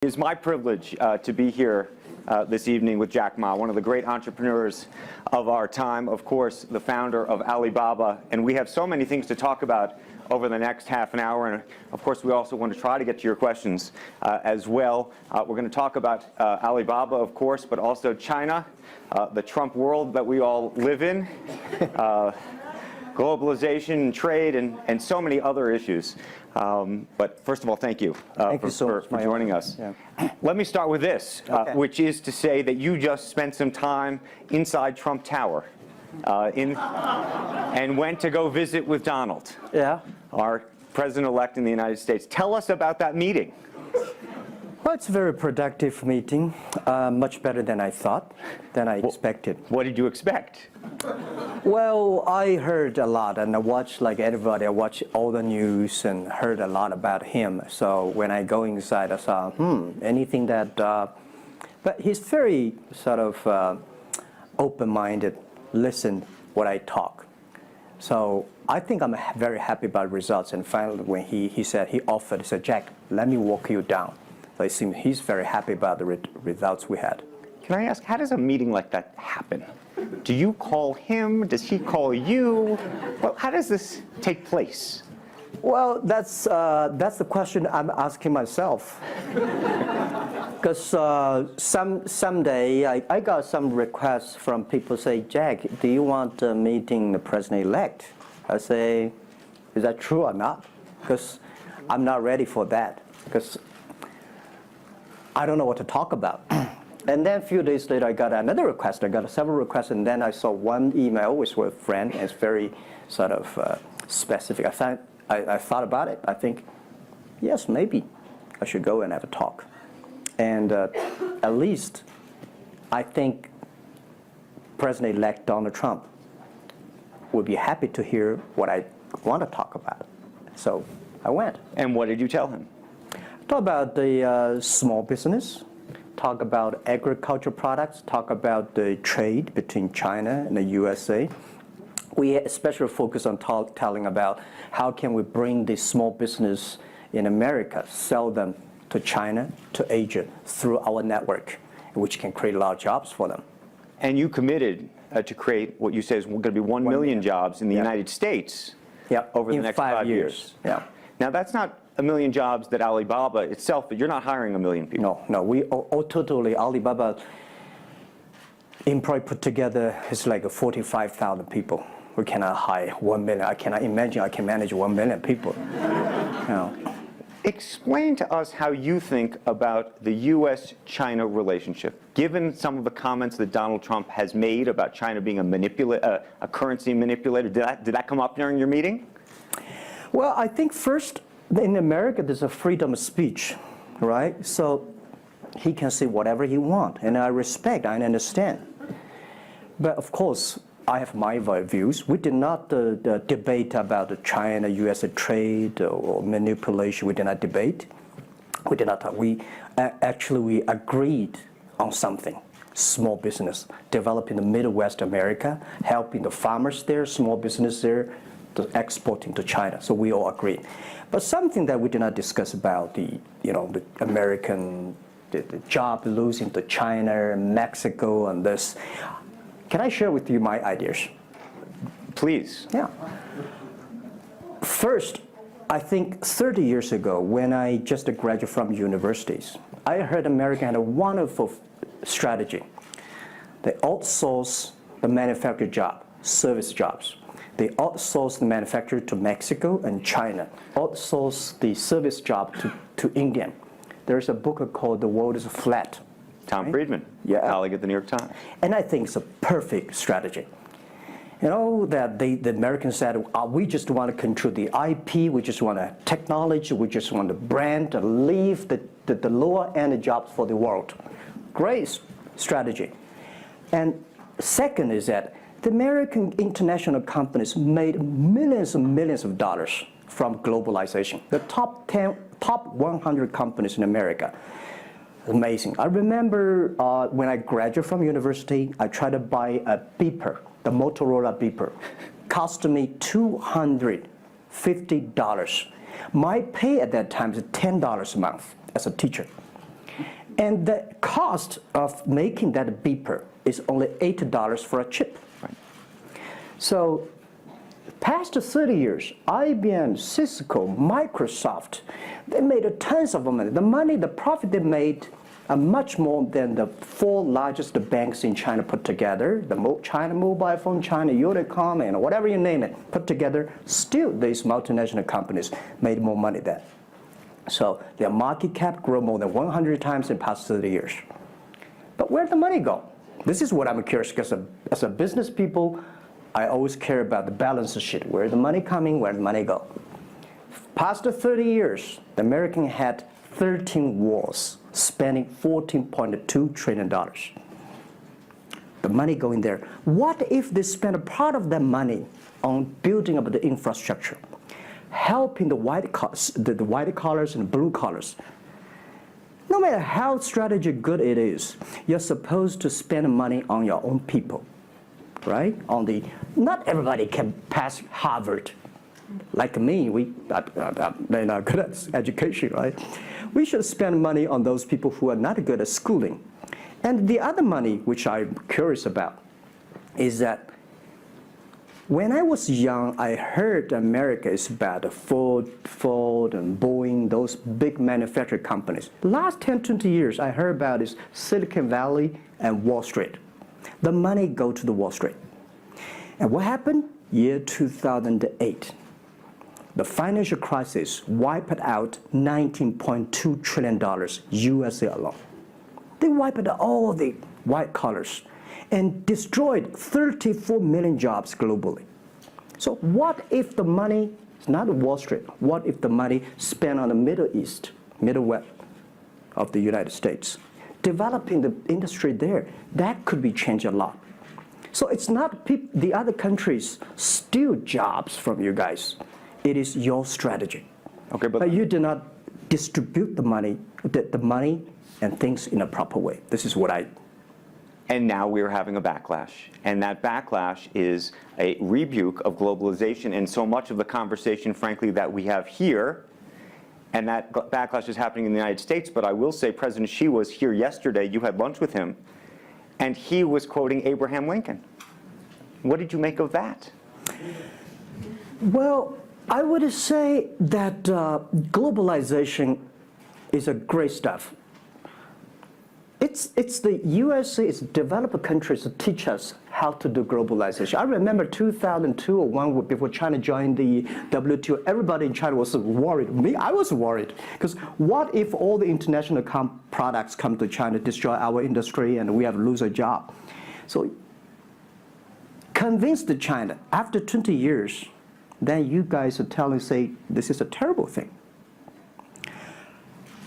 It is my privilege to be here this evening with Jack Ma, one of the great entrepreneurs of our time, of course, the founder of Alibaba. And we have so many things to talk about over the next half an hour. And of course, we also want to try to get to your questions as well. We're going to talk about Alibaba, of course, but also China, the Trump world that we all live in, globalization, trade, and so many other issues. But first of all, thank you for joining us. Yeah. Let me start with this, which is to say that you just spent some time inside Trump Tower and went to go visit with Donald, our president-elect in the United States. Tell us about that meeting. Well, it's a very productive meeting, much better than I thought, than I expected. What did you expect? Well, I heard a lot, and I watched, like everybody, I watched all the news and heard a lot about him. So when I go inside, I saw, anything that, but he's very sort of open-minded, listen what I talk. So I think I'm very happy about results. And finally, when he said, he said, Jack, let me walk you down. So it seems he's very happy about the results we had. Can I ask, how does a meeting like that happen? Do you call him? Does he call you? Well, how does this take place? Well, that's the question I'm asking myself. Because someday I got some requests from people say, Jack, do you want a meeting the president-elect? I say, is that true or not? Because I'm not ready for that. Because I don't know what to talk about. And then a few days later, I got another request. I got several requests, and then I saw one email with a friend, and it's very sort of specific. I thought about it. I think, yes, maybe I should go and have a talk. And at least I think President-elect Donald Trump would be happy to hear what I want to talk about. So I went. And what did you tell him? Talk about the small business, talk about agricultural products, talk about the trade between China and the USA. We especially focus on telling about how can we bring the small business in America, sell them to China, to Asia, through our network, which can create a lot of jobs for them. And you committed to create what you say is going to be 1 million jobs in the United States over the next 5 years. Yeah. Now, that's not a million jobs that Alibaba itself, but you're not hiring 1 million people. No, we totally, Alibaba employee put together is like 45,000 people. We cannot hire 1 million. I cannot imagine I can manage 1 million people. Explain to us how you think about the U.S.-China relationship, given some of the comments that Donald Trump has made about China being a currency manipulator. Did that come up during your meeting? Well, I think first, in America, there's a freedom of speech, right? So he can say whatever he wants, and I respect, I understand. But of course, I have my views. We did not debate about the China-U.S. trade or manipulation. We did not debate. We did not talk. We agreed on something. Small business, developing the Midwest America, helping the farmers there, small business there, to exporting to China. So we all agreed. But something that we did not discuss about the American the job losing to China, Mexico, and this. Can I share with you my ideas? Please. Yeah. First, I think 30 years ago, when I just graduated from universities, I heard America had a wonderful strategy. They outsource the manufacturing job, service jobs. They outsource the manufacturer to Mexico and China, outsource the service job to India. There's a book called The World is Flat. Tom Friedman, colleague at the New York Times. And I think it's a perfect strategy. You know, that the Americans said, we just want to control the IP, we just want to technology, we just want the brand, to leave the lower end jobs for the world. Great strategy. And second is that the American international companies made millions and millions of dollars from globalization. The top 100 companies in America. Amazing. I remember when I graduated from university, I tried to buy a beeper, the Motorola beeper. Cost me $250. My pay at that time is $10 a month as a teacher. And the cost of making that beeper is only $8 for a chip. Right. So past 30 years, IBM, Cisco, Microsoft, they made tons of money. The profit they made are much more than the 4 largest banks in China put together, the China Mobile Phone, China Unicom, and whatever you name it, put together. Still, these multinational companies made more money than. So their market cap grew more than 100 times in the past 30 years. But where'd the money go? This is what I'm curious, because as a business people, I always care about the balance sheet. Where the money coming, where the money go? Past 30 years, the American had 13 wars, spending $14.2 trillion. The money going there. What if they spend a part of that money on building up the infrastructure, helping the white collars and the blue collars? No matter how strategy good it is, you're supposed to spend money on your own people, right? Not everybody can pass Harvard. Like me, they're not good at education, right? We should spend money on those people who are not good at schooling. And the other money, which I'm curious about, is that when I was young, I heard America is about Ford and Boeing, those big manufacturing companies. The last 10, 20 years, I heard about is Silicon Valley and Wall Street. The money go to the Wall Street. And what happened? Year 2008. The financial crisis wiped out $19.2 trillion USA alone. They wiped out all the white collars and destroyed 34 million jobs globally. So what if the money is not Wall Street? What if the money spent on the Middle East, Middle West of the United States, developing the industry there? That could be changed a lot. So it's not the other countries steal jobs from you guys. It is your strategy. Okay, but you do not distribute the money and things in a proper way. This is what I. And now we're having a backlash. And that backlash is a rebuke of globalization. And so much of the conversation, frankly, that we have here, and that backlash is happening in the United States. But I will say President Xi was here yesterday. You had lunch with him. And he was quoting Abraham Lincoln. What did you make of that? Well, I would say that globalization is a great stuff. It's the USA, it's developed countries to teach us how to do globalization. I remember 2002 or 1 before China joined the WTO, everybody in China was worried. Me, I was worried. Because what if all the international products come to China, destroy our industry, and we have to lose a job? So convince China, after 20 years, then you guys are say, this is a terrible thing.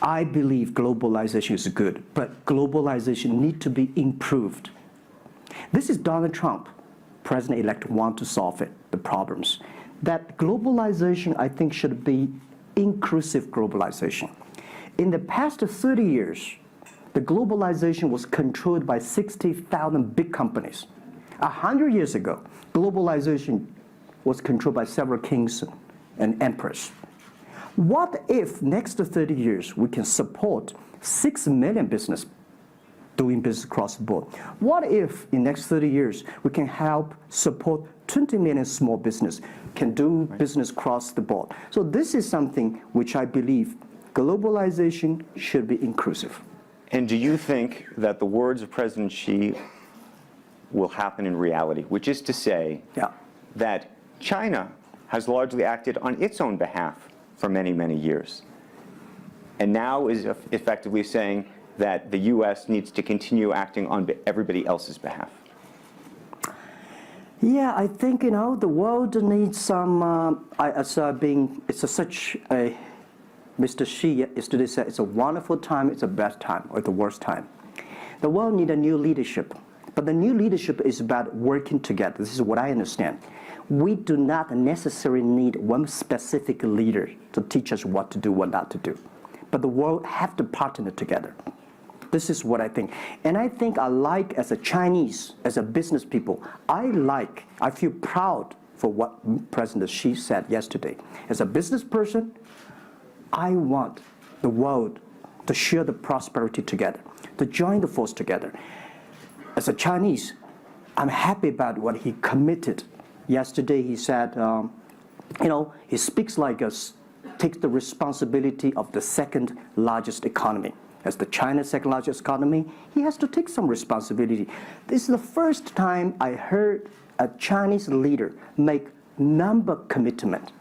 I believe globalization is good, but globalization needs to be improved. This is Donald Trump, President-elect, want to solve it, the problems. That globalization, I think, should be inclusive globalization. In the past 30 years, the globalization was controlled by 60,000 big companies. 100 years ago, globalization was controlled by several kings and emperors. What if next 30 years we can support 6 million business doing business across the board? What if in next 30 years we can help support 20 million small business can do business across the board? So this is something which I believe globalization should be inclusive. And do you think that the words of President Xi will happen in reality, which is to say that China has largely acted on its own behalf for many, many years, and now is effectively saying that the U.S. needs to continue acting on everybody else's behalf? Yeah, I think, the world needs some, such a, Mr. Xi yesterday said, it's a wonderful time, it's a bad time, or the worst time. The world needs a new leadership, but the new leadership is about working together. This is what I understand. We do not necessarily need one specific leader to teach us what to do, what not to do. But the world have to partner together. This is what I think. And I think as a Chinese, as a business people, I feel proud for what President Xi said yesterday. As a business person, I want the world to share the prosperity together, to join the force together. As a Chinese, I'm happy about what he committed. Yesterday he said, he speaks like us, takes the responsibility of the second largest economy. As the China's second largest economy, he has to take some responsibility. This is the first time I heard a Chinese leader make number commitment.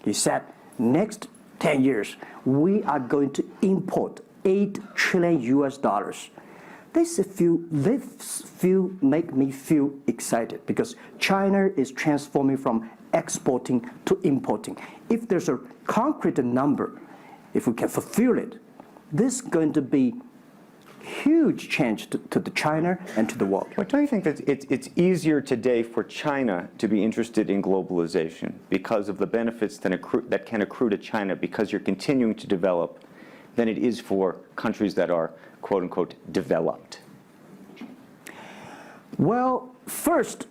He said, next 10 years, we are going to import $8 trillion US. This make me feel excited because China is transforming from exporting to importing. If there's a concrete number, if we can fulfill it, this is going to be huge change to the China and to the world. But don't you think that it's easier today for China to be interested in globalization because of the benefits that can accrue to China because you're continuing to develop than it is for countries that are, quote unquote, developed? Well, first,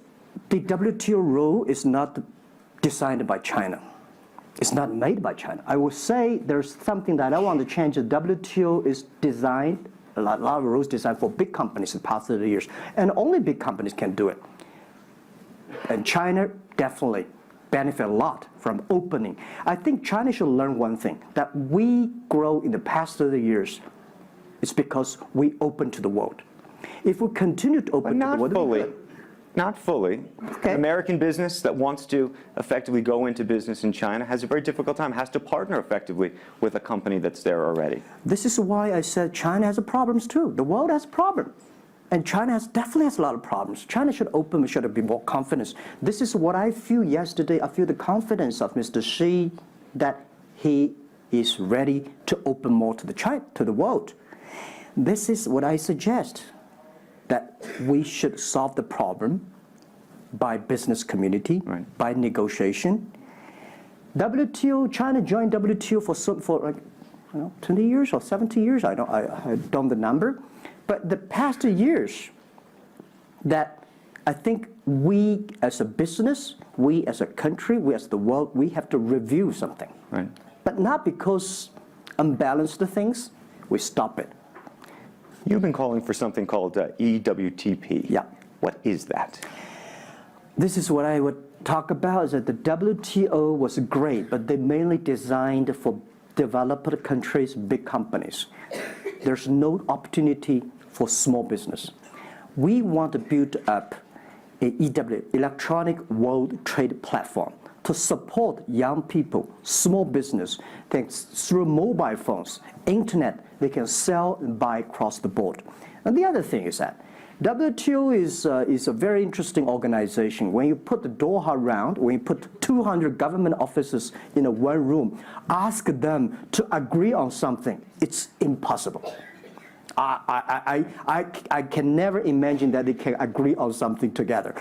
the WTO rule is not designed by China. It's not made by China. I would say there's something that I want to change. The WTO is designed, a lot of rules designed for big companies in the past 30 years, and only big companies can do it. And China definitely benefit a lot from opening. I think China should learn one thing, that we grow in the past 30 years, it's because we open to the world. If we continue to open to the world... Not fully. Okay. An American business that wants to effectively go into business in China has a very difficult time, has to partner effectively with a company that's there already. This is why I said China has problems too. The world has problems. And China definitely has a lot of problems. China should open, should be more confidence. This is what I feel yesterday. I feel the confidence of Mr. Xi that he is ready to open more to the world. This is what I suggest, that we should solve the problem by business community, right, by negotiation. WTO, China joined WTO for like 20 years or 70 years. I don't know the number, but the past years, that I think we as a business, we as a country, we as the world, we have to review something. Right. But not because unbalanced things, we stop it. You've been calling for something called EWTP. Yeah. What is that? This is what I would talk about, is that the WTO was great, but they mainly designed for developed countries, big companies. There's no opportunity for small business. We want to build up an EW, Electronic World Trade Platform, to support young people, small business, thanks through mobile phones, internet, they can sell and buy across the board. And the other thing is that WTO is a very interesting organization. When you put the Doha round, when you put 200 government officers in one room, ask them to agree on something, it's impossible. I can never imagine that they can agree on something together.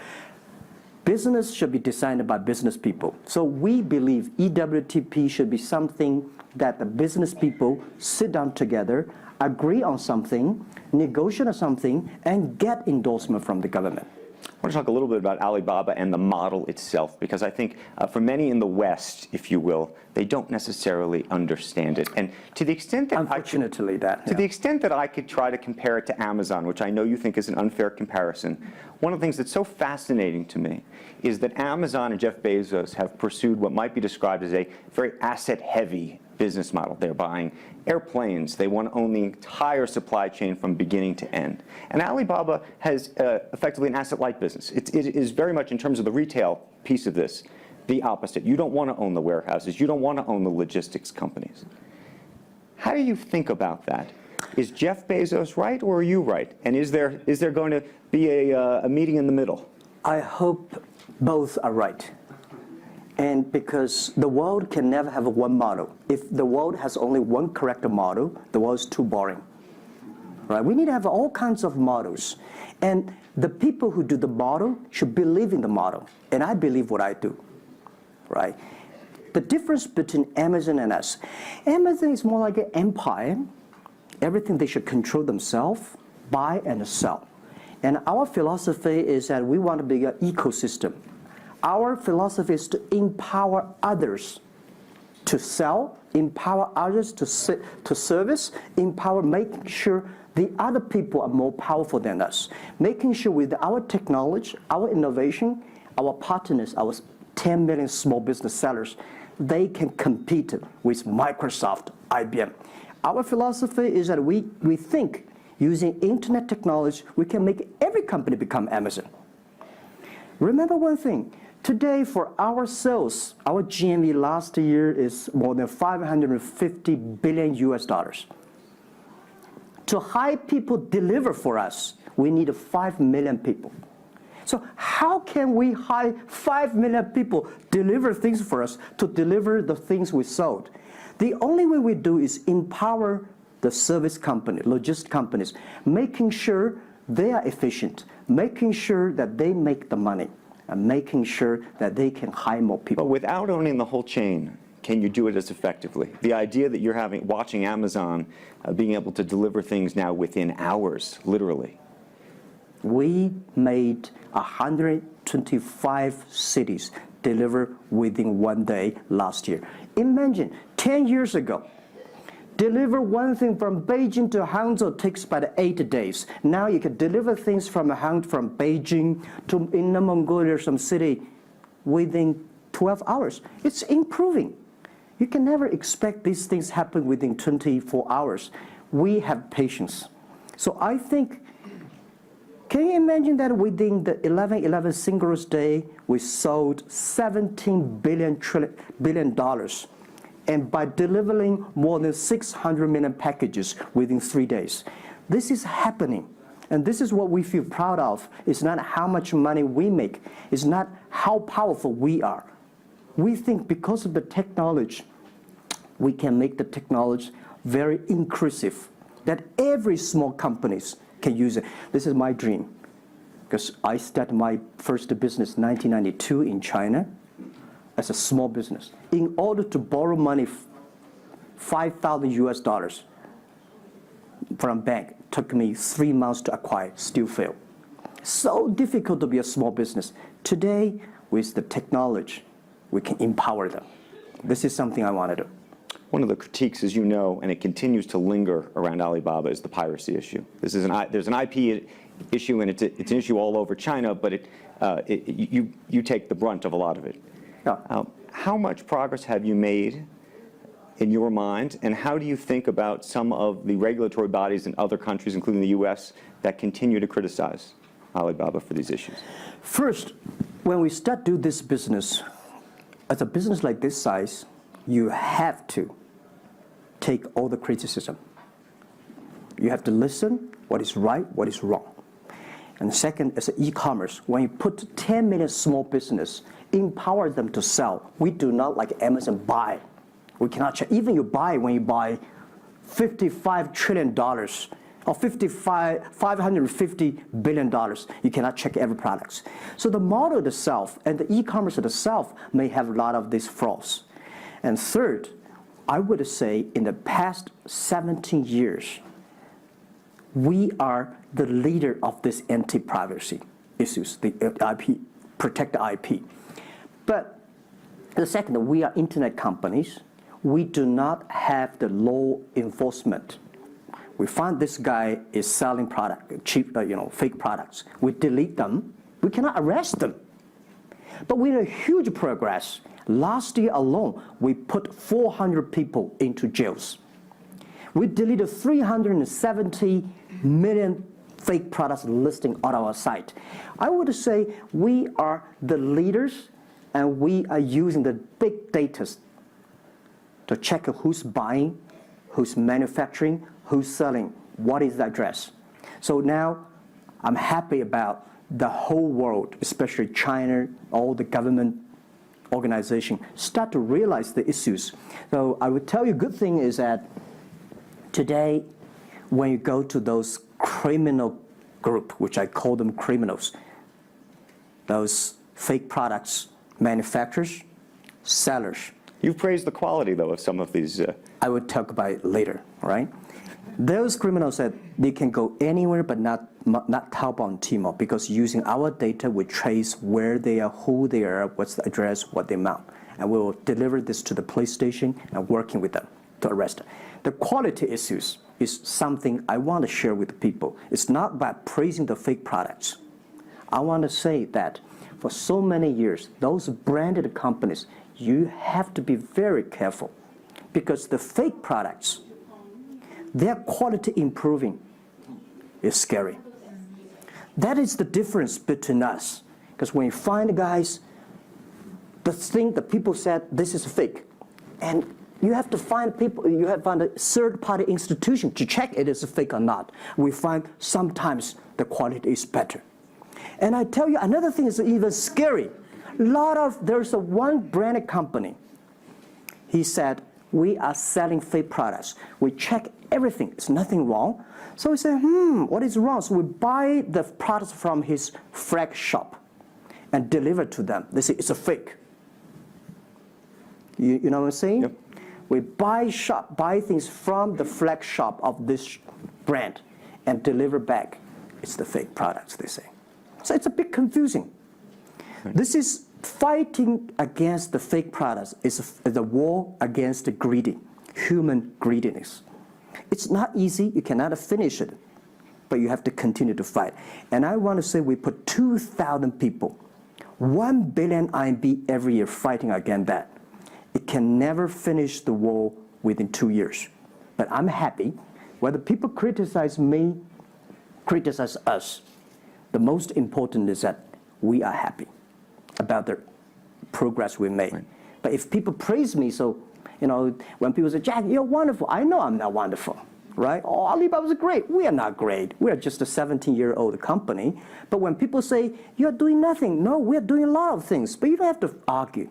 Business should be designed by business people. So we believe EWTP should be something that the business people sit down together, agree on something, negotiate on something, and get endorsement from the government. I want to talk a little bit about Alibaba and the model itself, because I think for many in the West, if you will, they don't necessarily understand it. And to the extent that Unfortunately, the extent that I could try to compare it to Amazon, which I know you think is an unfair comparison, one of the things that's so fascinating to me is that Amazon and Jeff Bezos have pursued what might be described as a very asset-heavy business model. They're buying airplanes. They want to own the entire supply chain from beginning to end. And Alibaba has effectively an asset-light business. It is very much, in terms of the retail piece of this, the opposite. You don't want to own the warehouses. You don't want to own the logistics companies. How do you think about that? Is Jeff Bezos right, or are you right? And is there going to be a meeting in the middle? I hope both are right. And because the world can never have one model. If the world has only one correct model, the world is too boring. Right? We need to have all kinds of models. And the people who do the model should believe in the model. And I believe what I do. Right? The difference between Amazon and us. Amazon is more like an empire. Everything they should control themselves, buy and sell. And our philosophy is that we want to be an ecosystem. Our philosophy is to empower others to sell, empower others to service, empower making sure the other people are more powerful than us, making sure with our technology, our innovation, our partners, our 10 million small business sellers, they can compete with Microsoft, IBM. Our philosophy is that we think using internet technology, we can make every company become Amazon. Remember one thing, today for our sales, our GMV last year is more than 550 billion US dollars. To hire people deliver for us, we need 5 million people. So how can we hire 5 million people deliver things for us to deliver the things we sold? The only way we do is empower the service company, logistic companies, making sure they are efficient, making sure that they make the money, and making sure that they can hire more people. But without owning the whole chain, can you do it as effectively? The idea that you're watching Amazon being able to deliver things now within hours, literally. We made 125 cities deliver within 1 day last year. Imagine, 10 years ago, deliver one thing from Beijing to Hangzhou takes about 8 days. Now you can deliver things from Beijing to Inner Mongolia, some city, within 12 hours. It's improving. You can never expect these things happen within 24 hours. We have patience. So I think, can you imagine that within the 11/11 Singles Day, we sold $17 billion, and by delivering more than 600 million packages within 3 days. This is happening, and this is what we feel proud of. It's not how much money we make, it's not how powerful we are. We think because of the technology, we can make the technology very inclusive, that every small companies can use it. This is my dream, because I started my first business in 1992 in China as a small business. In order to borrow money, 5,000 US dollars from bank, took me 3 months to acquire, still failed. So difficult to be a small business. Today, with the technology, we can empower them. This is something I want to do. One of the critiques, as you know, and it continues to linger around Alibaba, is the piracy issue. There's an IP issue, and it's an issue all over China, but you take the brunt of a lot of it. Yeah. How much progress have you made in your mind, and how do you think about some of the regulatory bodies in other countries, including the US, that continue to criticize Alibaba for these issues? First, when we start do this business, as a business like this size, you have to take all the criticism. You have to listen what is right, what is wrong. And second, as an e-commerce, when you put 10 million small business, empower them to sell. We do not like Amazon buy. We cannot check. Even when you buy $55 trillion or $550 billion, you cannot check every product. So the model itself and the e-commerce itself may have a lot of these flaws. And third, I would say in the past 17 years, we are the leader of this anti-privacy issues, the IP, protect the IP. But the second, we are internet companies. We do not have the law enforcement. We find this guy is selling cheap, fake products. We delete them. We cannot arrest them. But we had a huge progress. Last year alone, we put 400 people into jails. We deleted 370 million fake products listing on our site. I would say we are the leaders, and we are using the big data to check who's buying, who's manufacturing, who's selling, what is the address. So now I'm happy about the whole world, especially China, all the government organization, start to realize the issues. So I would tell you, good thing is that today, when you go to those criminal group, which I call them criminals, those fake products manufacturers, sellers. You've praised the quality, though, of some of these. I would talk about it later, right? Those criminals said they can go anywhere but not Taobao and Tmall, because using our data, we trace where they are, who they are, what's the address, what they amount. and we will deliver this to the police station and working with them to arrest them. The quality issues is something I want to share with the people. It's not about praising the fake products. I want to say that for so many years, those branded companies, you have to be very careful because the fake products, their quality improving is scary. That is the difference between us. Because when you find guys, the people said this is fake, and you have to find people, you have to find a third-party institution to check it is fake or not. We find sometimes the quality is better. And I tell you, another thing is even scary. There's one branded company. He said, we are selling fake products. We check everything, there's nothing wrong. So we say, what is wrong? So we buy the products from his flag shop and deliver to them. They say, it's a fake. You know what I'm saying? Yep. We buy things from the flag shop of this brand and deliver back. It's the fake products, they say. So it's a bit confusing. Right. This is fighting against the fake products. It's a war against the human greediness. It's not easy. You cannot finish it, but you have to continue to fight. And I want to say we put 2,000 people, 1 billion RMB every year fighting against that. It can never finish the war within 2 years. But I'm happy. Whether people criticize me, criticize us, the most important is that we are happy about the progress we made. Right. But if people praise me, so, when people say, Jack, you're wonderful, I know I'm not wonderful, right? Oh, Alibaba's great. We are not great. We are just a 17-year-old company. But when people say, you're doing nothing, no, we're doing a lot of things. But you don't have to argue.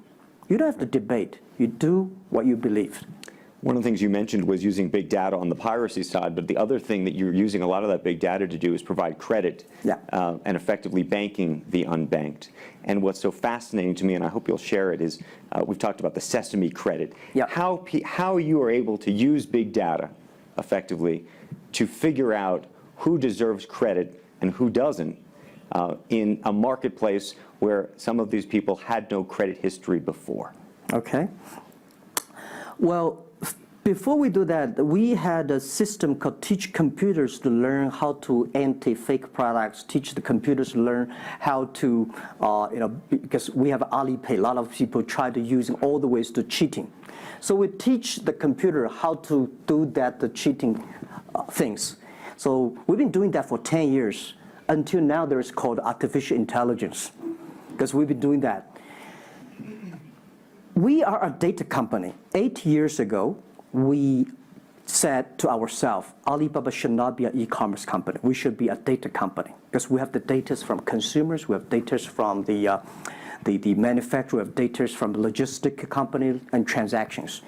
You don't have to debate. You do what you believe. One of the things you mentioned was using big data on the piracy side, but the other thing that you're using a lot of that big data to do is provide credit and effectively banking the unbanked. And what's so fascinating to me, and I hope you'll share it, is we've talked about the Sesame credit. Yep. How you are able to use big data effectively to figure out who deserves credit and who doesn't in a marketplace where some of these people had no credit history before. Okay. Well, before we do that, we had a system called Teach Computers to learn how to anti-fake products, teach the computers to learn how to, because we have Alipay, a lot of people try to use all the ways to cheating. So we teach the computer how to do the cheating things. So we've been doing that for 10 years. Until now, there is called artificial intelligence, because we've been doing that. We are a data company. 8 years ago, we said to ourselves, Alibaba should not be an e-commerce company. We should be a data company, because we have the data from consumers, we have data from the manufacturer, we have data from the logistic company and transactions.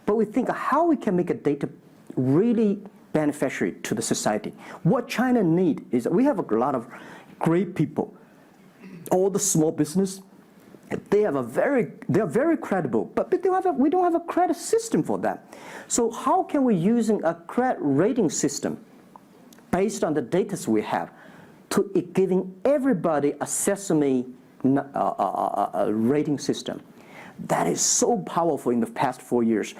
But we think how we can make a data really beneficiary to the society. What China needs is we have a lot of great people. All the small business, they are very credible, but we don't have a credit system for that. So how can we using a credit rating system based on the data we have to giving everybody a Sesame rating system? That is so powerful in the past 4 years,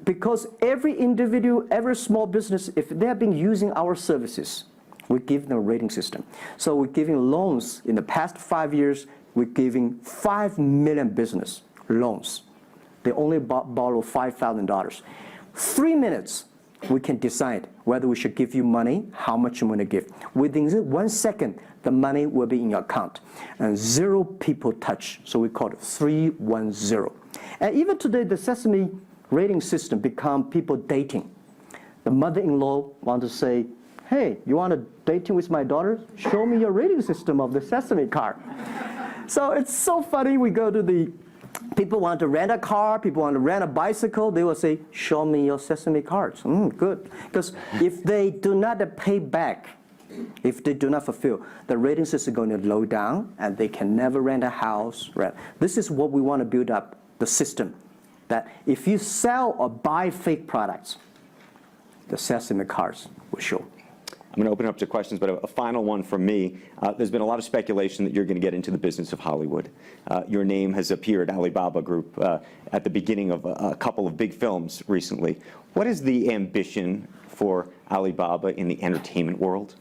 because every individual, every small business, if they have been using our services, we give them a rating system. So we're giving loans in the past 5 years. We're giving 5 million business loans. They only borrow $5,000. 3 minutes, we can decide whether we should give you money, how much you want to give. Within 1 second, the money will be in your account. And 0 people touch, so we call it 310. And even today, the Sesame rating system become people dating. The mother-in-law want to say, hey, you want to dating with my daughter? Show me your rating system of the Sesame card. So it's so funny. We go to people want to rent a car, people want to rent a bicycle. They will say, show me your Sesame cards. Good. Because if they do not pay back, if they do not fulfill, the rating system is going to low down and they can never rent a house. Right? This is what we want to build up, the system. That if you sell or buy fake products, the Sesame cards will show. I'm going to open it up to questions, but a final one from me. There's been a lot of speculation that you're going to get into the business of Hollywood. Your name has appeared, Alibaba Group, at the beginning of a couple of big films recently. What is the ambition for Alibaba in the entertainment world?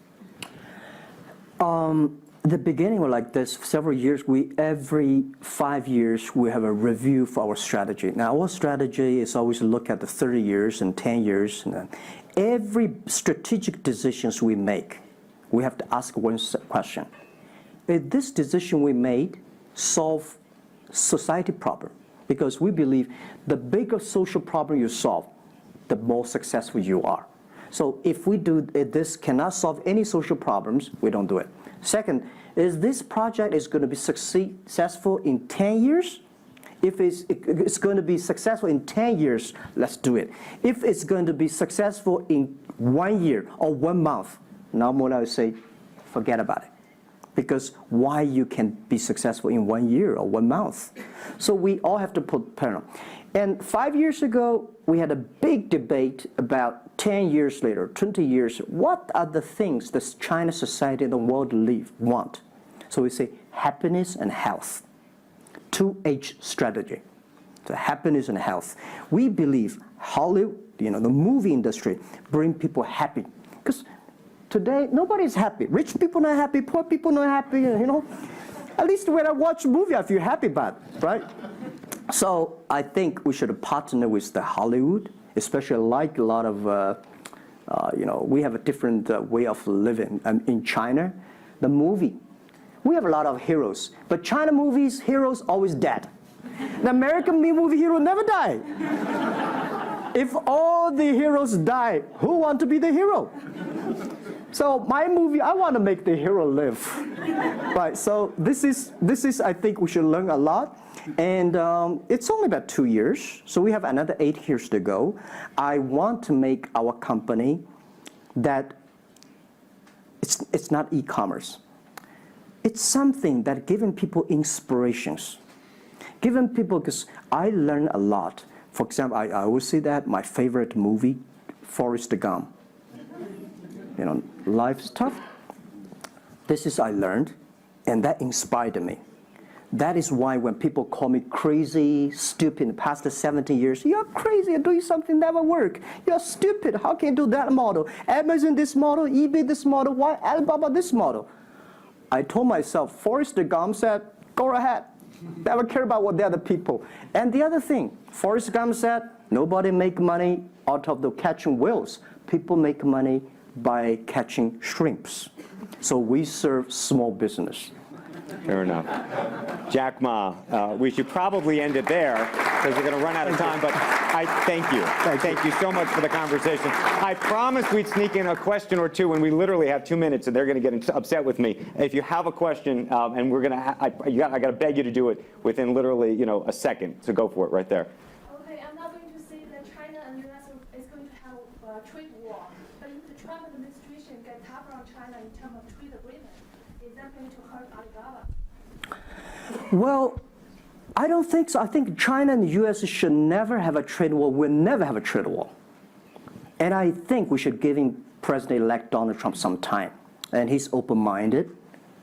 The beginning was like this. For several years, every 5 years, we have a review for our strategy. Now, our strategy is always to look at the 30 years and 10 years. And every strategic decisions we make, we have to ask one question. Is this decision we made solve society problem? Because we believe the bigger social problem you solve, the more successful you are. So if this cannot solve any social problems, we don't do it. Second, is this project is going to be successful in 10 years? If it's going to be successful in 10 years, let's do it. If it's going to be successful in 1 year or 1 month, now more I would say, forget about it. Because why you can be successful in 1 year or 1 month? So we all have to put parallel. And 5 years ago, we had a big debate about 10 years later, 20 years, what are the things that China society and the world want? So we say happiness and health. 2H strategy. So happiness and health. We believe Hollywood, the movie industry, bring people happy. Because today, nobody's happy. Rich people not happy, poor people not happy, At least when I watch a movie, I feel happy about it, right? So I think we should partner with the Hollywood, especially like a lot of, we have a different way of living. In China, the movie, we have a lot of heroes. But China movies, heroes always dead. The American movie hero never die. If all the heroes die, who want to be the hero? So my movie, I want to make the hero live. Right, so this is, I think we should learn a lot. And it's only about 2 years, so we have another 8 years to go. I want to make our company that it's not e-commerce. It's something that giving people inspirations. Giving people, because I learn a lot. For example, I always say that my favorite movie, Forrest Gump. Life's tough. This is I learned, and that inspired me. That is why when people call me crazy, stupid in the past 17 years, you're crazy, you're doing something that never work. You're stupid, how can you do that model? Amazon this model, eBay this model, why Alibaba this model? I told myself, Forrest Gump said, go ahead. Never care about what the other people. And the other thing, Forrest Gump said, nobody make money out of the catching whales. People make money by catching shrimps. So we serve small business. Fair enough. Jack Ma, we should probably end it there because we're going to run out of time, but I thank you. Thank you so much for the conversation. I promised we'd sneak in a question or two, and we literally have 2 minutes, and they're going to get upset with me. If you have a question, and we're going to, I got to beg you to do it within literally, a second. So go for it right there. Okay, I'm not going to say that China and US is going to have a trade war, but if the Trump administration gets tougher on China in terms of trade agreement, is that going to hurt Alibaba? Well, I don't think so. I think China and the US should never have a trade war. We'll never have a trade war. And I think we should give President-elect Donald Trump some time. And he's open-minded.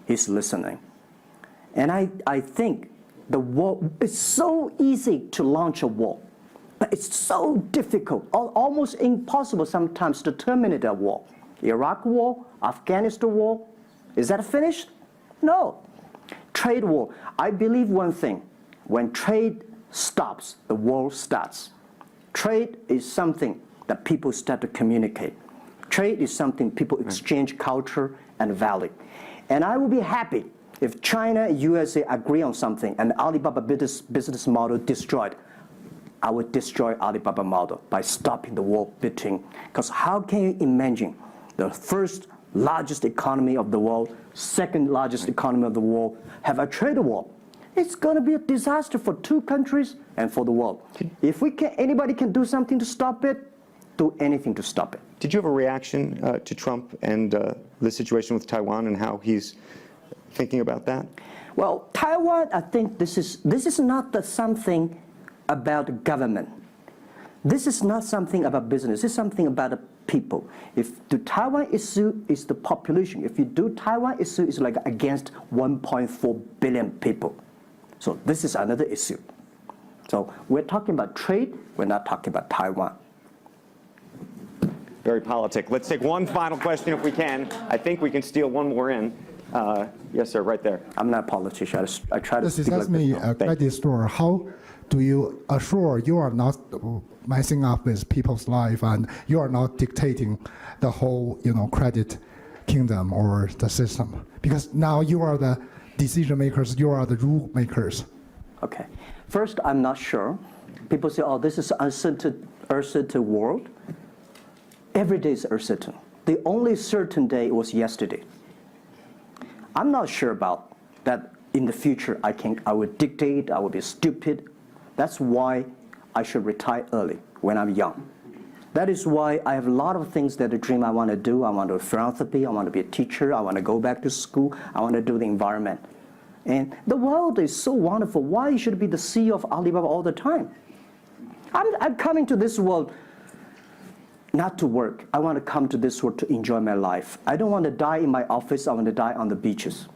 He's listening. And I think the war, it's so easy to launch a war. But it's so difficult, almost impossible sometimes to terminate a war. Iraq war, Afghanistan war, is that finished? No. Trade war. I believe one thing. When trade stops, the war starts. Trade is something that people start to communicate. Trade is something people exchange culture and value. And I will be happy if China and USA agree on something and Alibaba business model destroyed. I would destroy Alibaba model by stopping the war between. Because how can you imagine the first largest economy of the world, second largest economy of the world, have a trade war? It's going to be a disaster for two countries and for the world. If anybody can do something to stop it, do anything to stop it. Did you have a reaction to Trump and the situation with Taiwan and how he's thinking about that? Well, Taiwan, I think this is not something about government. This is not something about business. It's something about people. If the Taiwan issue is the population, if you do Taiwan issue, it's like against 1.4 billion people. So this is another issue. So we're talking about trade, we're not talking about Taiwan. Very politic. Let's take one final question if we can. I think we can steal one more in. Yes, sir, right there. I'm not a politician. I try to This speak is like me, this. a credit store. How do you assure you are not messing up with people's life and you are not dictating the whole, credit kingdom or the system? Because now you are the decision makers, you are the rule makers. Okay. First, I'm not sure. People say, oh, this is uncertain world. Every day is uncertain. The only certain day was yesterday. I'm not sure about that in the future I will dictate, I will be stupid. That's why I should retire early when I'm young. That is why I have a lot of things that I dream I want to do. I want to do philanthropy, I want to be a teacher, I want to go back to school, I want to do the environment. And the world is so wonderful. Why should I be the CEO of Alibaba all the time? I'm coming to this world not to work. I want to come to this world to enjoy my life. I don't want to die in my office. I want to die on the beaches.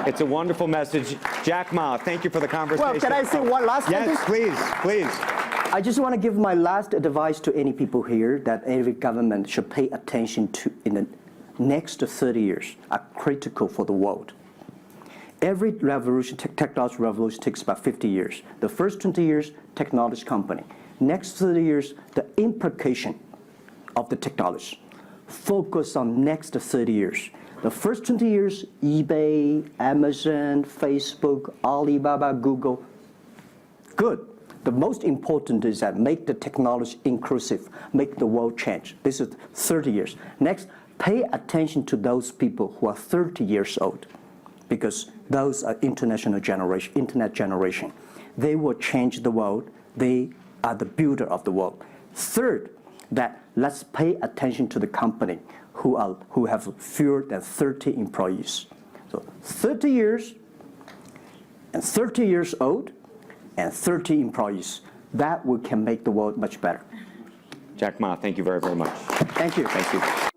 It's a wonderful message. Jack Ma, thank you for the conversation. Well, can I say one last Yes, sentence? please. I just want to give my last advice to any people here that every government should pay attention to in the next 30 years are critical for the world. Every revolution, technology revolution takes about 50 years. The first 20 years, technology company. Next 30 years, the implication of the technology. Focus on next 30 years. The first 20 years, eBay, Amazon, Facebook, Alibaba, Google. Good. The most important is that make the technology inclusive, make the world change. This is 30 years. Next, pay attention to those people who are 30 years old, because those are internet generation. They will change the world. They are the builder of the world. Third, that let's pay attention to the company who have fewer than 30 employees. So 30 years and 30 years old and 30 employees. That can make the world much better. Jack Ma, thank you very, very much. Thank you. Thank you.